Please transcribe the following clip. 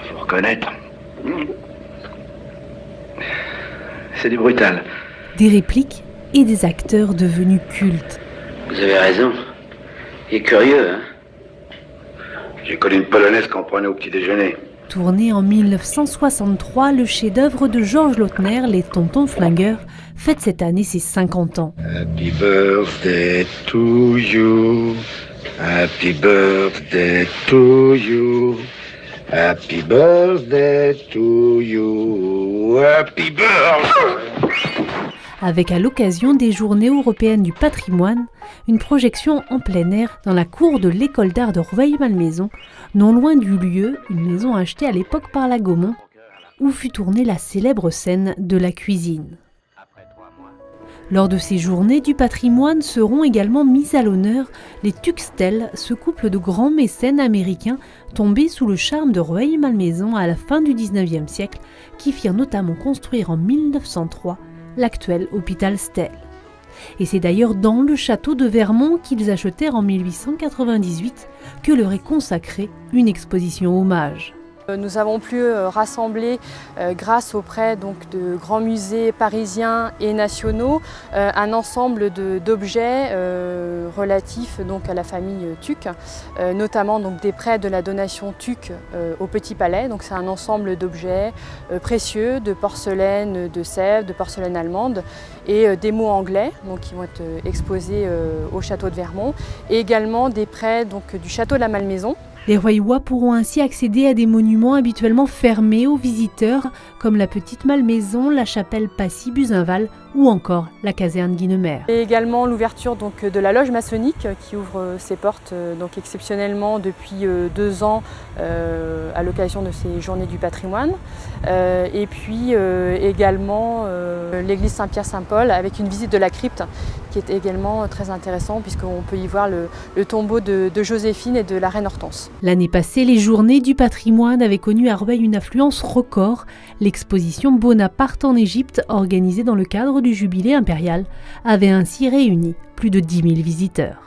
Faut reconnaître. C'est du brutal. Des répliques et des acteurs devenus cultes. Vous avez raison. Il est curieux, hein? J'ai connu une Polonaise qu'on prenait au petit déjeuner. Tourné en 1963, le chef-d'œuvre de Georges Lautner, Les Tontons Flingueurs, fête cette année ses 50 ans. Happy birthday to you. Happy birthday to you. Happy birthday to you. Happy birthday. Avec à l'occasion des Journées européennes du patrimoine, une projection en plein air dans la cour de l'école d'art de Rueil-Malmaison, non loin du lieu, une maison achetée à l'époque par la Gaumont, où fut tournée la célèbre scène de la cuisine. Lors de ces Journées du patrimoine seront également mises à l'honneur les Tuxtell, ce couple de grands mécènes américains tombés sous le charme de Rueil-Malmaison à la fin du XIXe siècle, qui firent notamment construire en 1903 l'actuel hôpital Stell. Et c'est d'ailleurs dans le château de Vermont qu'ils achetèrent en 1898 que leur est consacrée une exposition hommage. Nous avons pu rassembler, grâce auprès de grands musées parisiens et nationaux, un ensemble d'objets relatifs à la famille Tuc, notamment des prêts de la donation Tuc au Petit Palais. C'est un ensemble d'objets précieux, de porcelaine de Sèvres, de porcelaine allemande et des mots anglais qui vont être exposés au château de Vermont, et également des prêts du château de la Malmaison. Les Royois pourront ainsi accéder à des monuments habituellement fermés aux visiteurs, comme la Petite Malmaison, la chapelle Passy-Buzenval ou encore la caserne Guinemer. Et également l'ouverture de la loge maçonnique qui ouvre ses portes exceptionnellement depuis 2 ans à l'occasion de ces Journées du patrimoine. Et puis également l'église Saint-Pierre-Saint-Paul avec une visite de la crypte qui est également très intéressant puisqu'on peut y voir le tombeau de Joséphine et de la reine Hortense. L'année passée, les Journées du patrimoine avaient connu à Rueil une affluence record. L'exposition Bonaparte en Égypte, organisée dans le cadre du Jubilé impérial, avait ainsi réuni plus de 10 000 visiteurs.